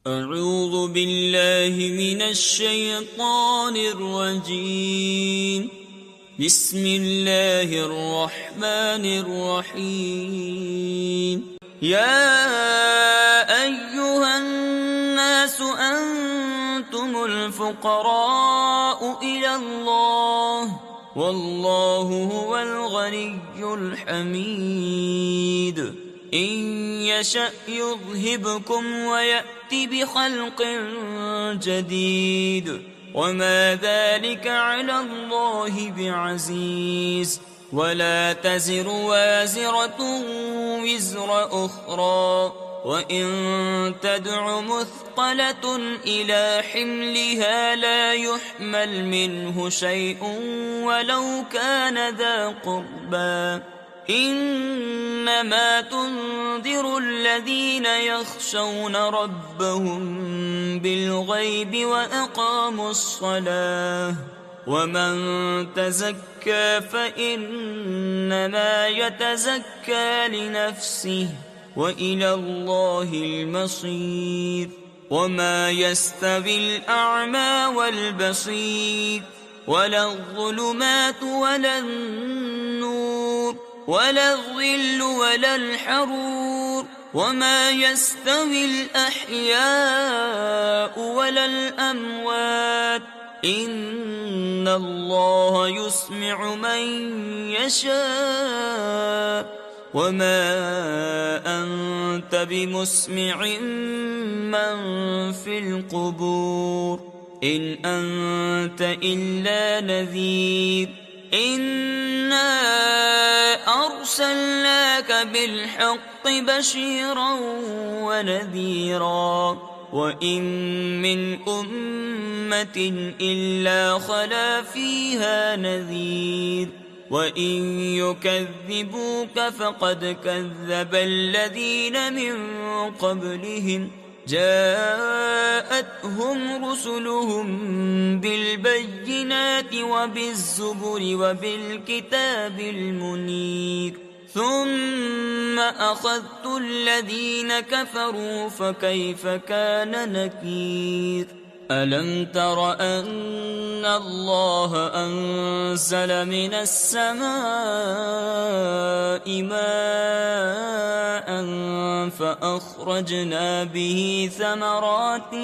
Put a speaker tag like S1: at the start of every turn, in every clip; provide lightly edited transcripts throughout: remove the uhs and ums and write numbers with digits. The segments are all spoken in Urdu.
S1: أعوذ بالله من الشيطان الرجيم. بسم الله الرحمن الرحيم. يا أيها الناس أنتم الفقراء إلى الله والله هو الغني الحميد. إن يشأ يذهبكم ويأت بخلق جديد وما ذلك على الله بعزيز. ولا تزر وازرة وزر أخرى وإن تدع مثقلة إلى حملها لا يحمل منه شيء ولو كان ذا قربى. إنما تنذر الذين يخشون ربهم بالغيب وأقاموا الصلاة. ومن تزكى فإنما يتزكى لنفسه وإلى الله المصير. وما يستوي الأعمى والبصير ولا الظلمات ولا النور ولا الظل ولا الحرور. وما يستوي الأحياء ولا الأموات. إن الله يسمع من يشاء وما أنت بمسمع من في القبور. إن أنت إلا نذير. إنا أرسلناك بالحق بشيرا ونذيرا. وإن من أمة إلا خلا فيها نذير. وإن يكذبوك فقد كذب الذين من قبلهم جاءتهم رسلهم بالبينات وبالزبر وبالكتاب المنير. ثم أخذت الذين كفروا فكيف كان نكير. ألم تر أن الله أنزل من السماء ماء فأخرجنا به ثمرات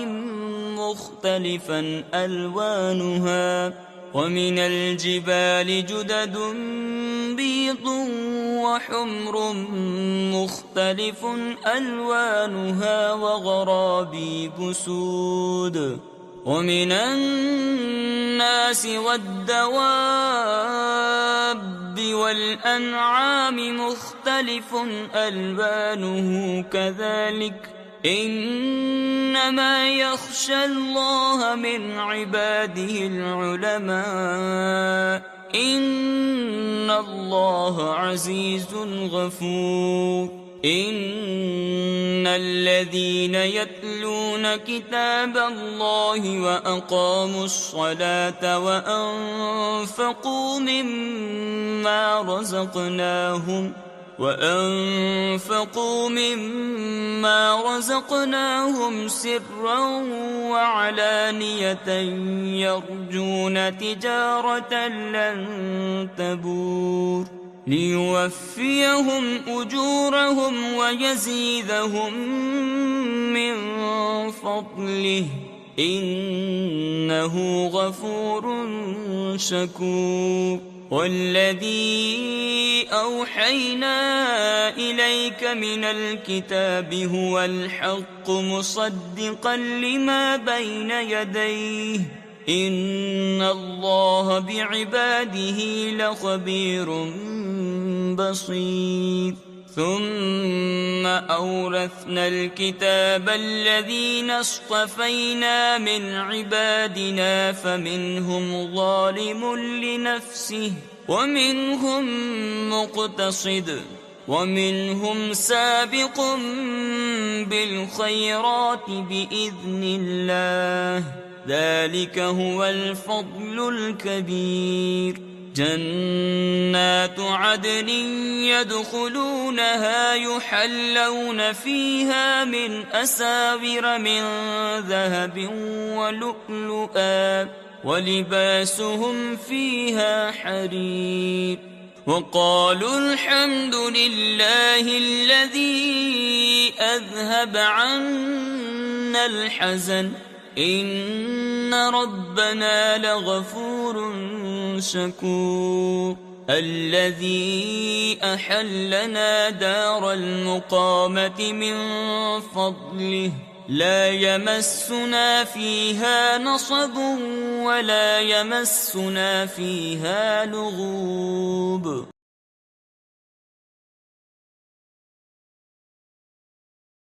S1: مختلفا ألوانها ومن الجبال جدد بيض وحمر مختلف ألوانها وغرابيب سود. ومن الناس والدواب والأنعام مختلف ألوانه كذلك. إنما يخشى الله من عباده العلماء. إن الله عزيز غفور. إن الذين يتلون كتاب الله وأقاموا الصلاة وأنفقوا مما رزقناهم سرا وعلانية يرجون تجارة لن تبور ليوفيهم أجورهم ويزيدهم من فضله إنه غفور شكور. والذي أوحينا إليك من الكتاب هو الحق مصدقا لما بين يديه. إن الله بعباده لخبير بصير. ثم أورثنا الكتاب الذين اصطفينا من عبادنا فمنهم ظالم لنفسه ومنهم مقتصد ومنهم سابق بالخيرات بإذن الله. ذلك هو الفضل الكبير. جنات عدن يدخلونها يحلون فيها من أساور من ذهب ولؤلؤا ولباسهم فيها حرير وقالوا الحمد لله الذي أذهب عنا الحزن إن ربنا لغفور شكور الذي أحلنا دار المقامة من فضله لا يمسنا فيها نصب ولا يمسنا فيها لغوب.